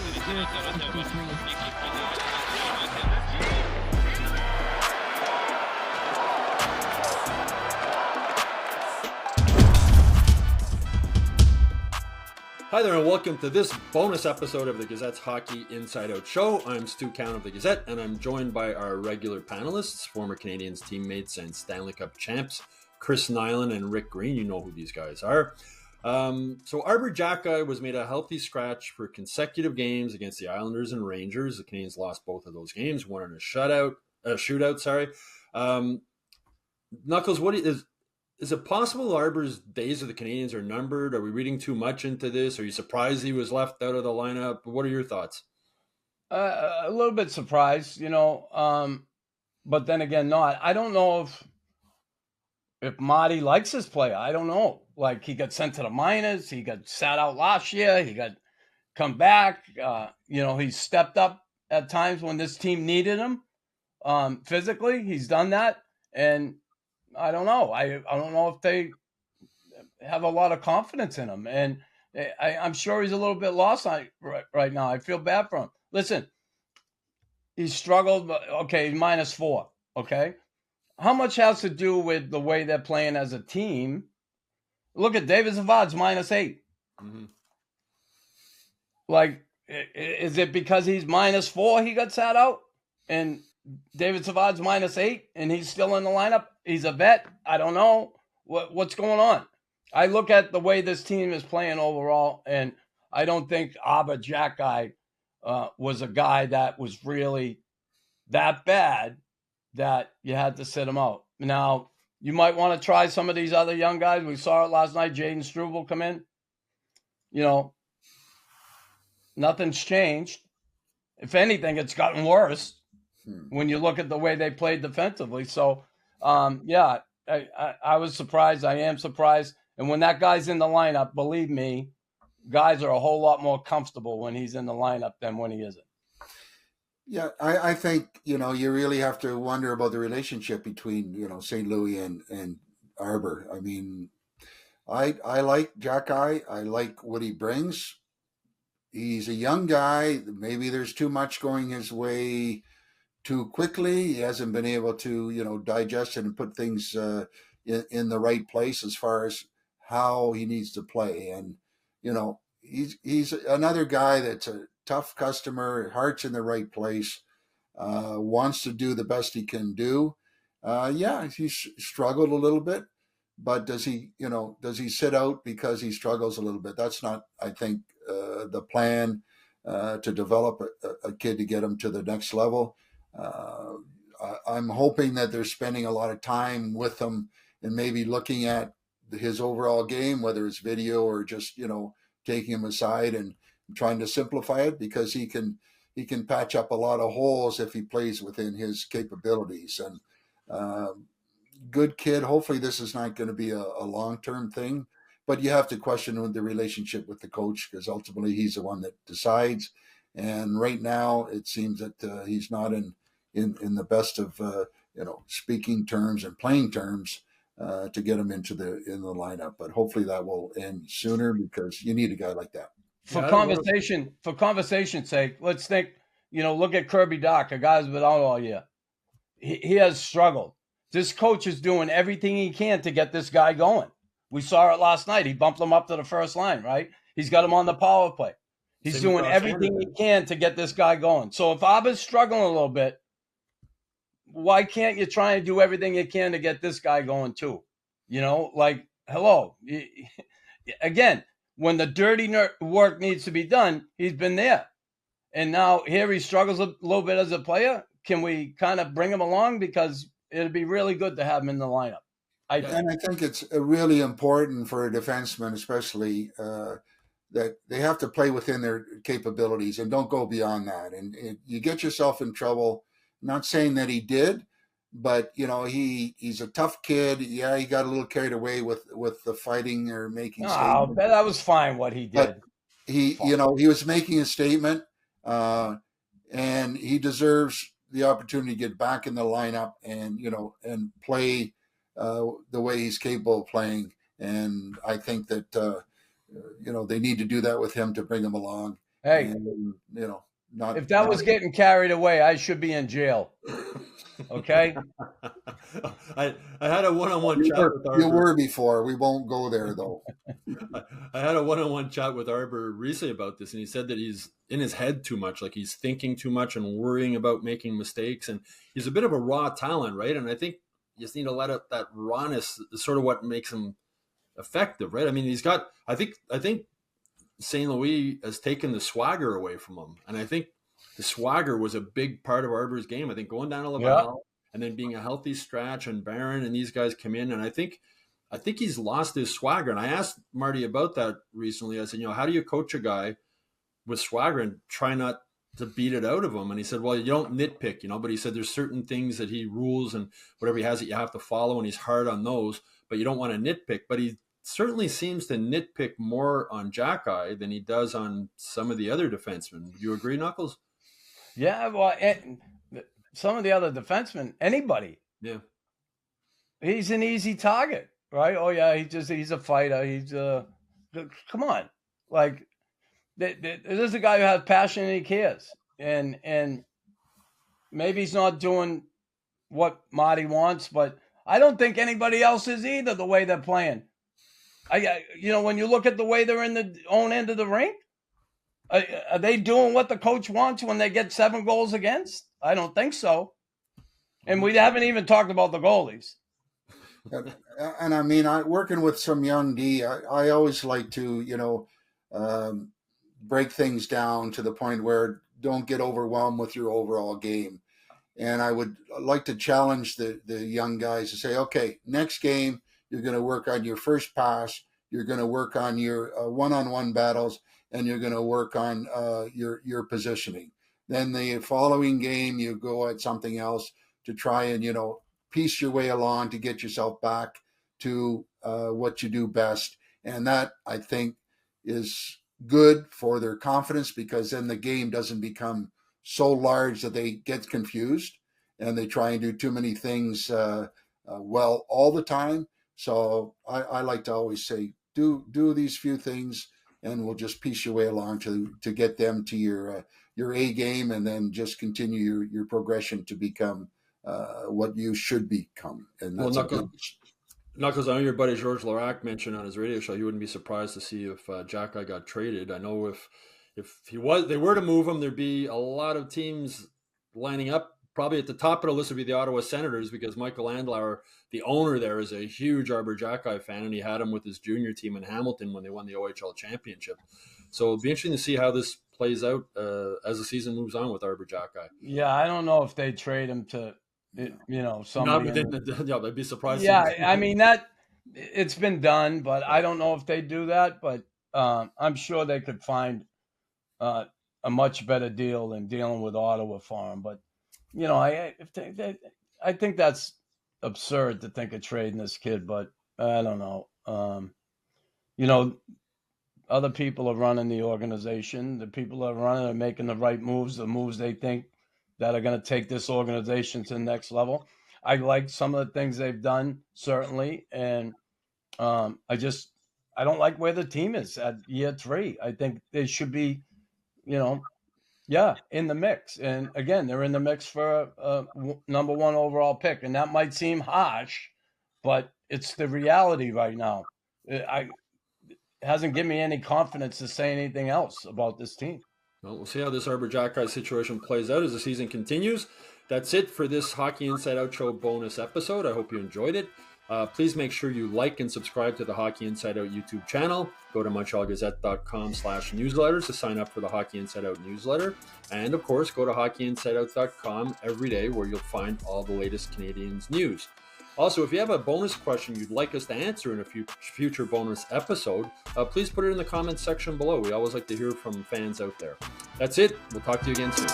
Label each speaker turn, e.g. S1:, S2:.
S1: Hi there and welcome to this bonus episode of the Gazette's Hockey Inside Out Show. I'm Stu Count of the Gazette and I'm joined by our regular panelists, former Canadiens teammates and Stanley Cup champs, Chris Nyland and Rick Green. You know who these guys are. So Arber Xhekaj was made a healthy scratch for consecutive games against the Islanders and Rangers. The Canadiens lost both of those games, one in a shootout. Knuckles, is it possible Arber's days of the Canadiens are numbered? Are we reading too much into this? Are you surprised he was left out of the lineup? What are your thoughts?
S2: A little bit surprised, but then again, not. I don't know if Marty likes his player. I don't know. Like, he got sent to the minors. He got sat out last year. He got come back. He stepped up at times when this team needed him. Physically, he's done that. And I don't know. I don't know if they have a lot of confidence in him. And I'm sure he's a little bit lost right now. I feel bad for him. Listen, he struggled. Okay, he's -4. Okay. How much has to do with the way they're playing as a team? Look at David Savard's -8.
S1: Mm-hmm.
S2: Like, is it because he's -4 he got sat out? And David Savard's -8 and he's still in the lineup? He's a vet. I don't know what's going on. I look at the way this team is playing overall, and I don't think Arber Xhekaj was a guy that was really that bad that you had to sit him out. Now, you might want to try some of these other young guys. We saw it last night. Jaden Struble come in. Nothing's changed. If anything, it's gotten worse when you look at the way they played defensively. So, I was surprised. I am surprised. And when that guy's in the lineup, believe me, guys are a whole lot more comfortable when he's in the lineup than when he isn't.
S3: Yeah, I think, you really have to wonder about the relationship between, St. Louis and Arber. I mean, I like Xhekaj. I like what he brings. He's a young guy. Maybe there's too much going his way too quickly. He hasn't been able to, digest it and put things in the right place as far as how he needs to play. And, he's another guy that's a tough customer, heart's in the right place, wants to do the best he can do. He's struggled a little bit, but does he sit out because he struggles a little bit? That's not, I think, the plan to develop a kid to get him to the next level. I'm hoping that they're spending a lot of time with him and maybe looking at his overall game, whether it's video or just, taking him aside and trying to simplify it, because he can patch up a lot of holes if he plays within his capabilities. And good kid. Hopefully this is not going to be a long-term thing, but you have to question the relationship with the coach, because ultimately he's the one that decides. And right now it seems that he's not in the best of speaking terms and playing terms to get him in the lineup. But hopefully that will end sooner, because you need a guy like that.
S2: For conversation's sake, let's think. Look at Kirby Dach, a guy who's been out all year. He has struggled. This coach is doing everything he can to get this guy going. We saw it last night. He bumped him up to the first line, right? He's got him on the power play. He's doing everything he can to get this guy going. So if Arber's struggling a little bit, why can't you try and do everything you can to get this guy going too? Hello. Again, when the dirty work needs to be done, he's been there. And now here he struggles a little bit as a player. Can we kind of bring him along? Because it'd be really good to have him in the lineup.
S3: I think it's really important for a defenseman, especially, that they have to play within their capabilities and don't go beyond that. And you get yourself in trouble. Not saying that he did, but he's a tough kid. Yeah, he got a little carried away with the fighting or making.
S2: Oh, that was fine what he did.
S3: But he was making a statement, and he deserves the opportunity to get back in the lineup and play the way he's capable of playing. And I think that they need to do that with him to bring him along.
S2: Hey,
S3: and, not
S2: if that was getting carried away, I should be in jail. Okay.
S1: I had a one-on-one chat with Arber.
S3: You were before. We won't go there though.
S1: I had a one-on-one chat with Arber recently about this, and he said that he's in his head too much, like he's thinking too much and worrying about making mistakes. And he's a bit of a raw talent, right? And I think you just need to let out that rawness is sort of what makes him effective, right? I mean, he's got. I think St. Louis has taken the swagger away from him, and I think the swagger was a big part of Arber's game. I think going down to Laval and then being a healthy Stratch and Barron and these guys come in, and I think he's lost his swagger. And I asked Marty about that recently. I said, how do you coach a guy with swagger and try not to beat it out of him? And he said, well, you don't nitpick, but he said there's certain things that he rules and whatever he has that you have to follow, and he's hard on those, but you don't want to nitpick. But he certainly seems to nitpick more on Xhekaj than he does on some of the other defensemen. Would you agree, Knuckles?
S2: Yeah, well, some of the other defensemen, anybody.
S1: Yeah.
S2: He's an easy target, right? Oh, yeah, he's a fighter. Come on. Like, this is a guy who has passion and he cares. And maybe he's not doing what Marty wants, but I don't think anybody else is either, the way they're playing. When you look at the way they're in the own end of the rink, are they doing what the coach wants when they get 7 goals against? I don't think so. And we haven't even talked about the goalies.
S3: And I mean, working with some young D, I always like to, break things down to the point where don't get overwhelmed with your overall game. And I would like to challenge the young guys to say, okay, next game, you're going to work on your first pass. You're going to work on your one-on-one battles, and you're going to work on your positioning. Then the following game, you go at something else to try and, piece your way along to get yourself back to what you do best. And that, I think, is good for their confidence, because then the game doesn't become so large that they get confused and they try and do too many things well all the time. So I like to always say, do these few things, and we'll just piece your way along to get them to your A game, and then just continue your progression to become what you should become. And that's
S1: Knuckles, I know your buddy Georges Larac mentioned on his radio show he wouldn't be surprised to see if Xhekaj got traded. I know if they were to move him, there'd be a lot of teams lining up. Probably at the top of the list would be the Ottawa Senators, because Michael Andlauer, the owner there, is a huge Arber Xhekaj fan, and he had him with his junior team in Hamilton when they won the OHL championship. So it'll be interesting to see how this plays out as the season moves on with Arber Xhekaj.
S2: Yeah, I don't know if they trade him to, somebody.
S1: Yeah, they'd be surprised.
S2: Yeah, I mean, that it's been done, but I don't know if they do that. But I'm sure they could find a much better deal than dealing with Ottawa for him. But I think that's absurd to think of trading this kid, but I don't know. Other people are running the organization. The people that are running are making the right moves, the moves they think that are going to take this organization to the next level. I like some of the things they've done, certainly. And I don't like where the team is at year 3. I think they should be, in the mix. And again, they're in the mix for a number 1 overall pick. And that might seem harsh, but it's the reality right now. It hasn't given me any confidence to say anything else about this team.
S1: Well, we'll see how this Arber Xhekaj situation plays out as the season continues. That's it for this Hockey Inside Out Show bonus episode. I hope you enjoyed it. Please make sure you like and subscribe to the Hockey Inside Out YouTube channel. Go to MontrealGazette.com/newsletters to sign up for the Hockey Inside Out newsletter. And of course, go to HockeyInsideOut.com every day, where you'll find all the latest Canadiens news. Also, if you have a bonus question you'd like us to answer in a future bonus episode, please put it in the comments section below. We always like to hear from fans out there. That's it. We'll talk to you again soon.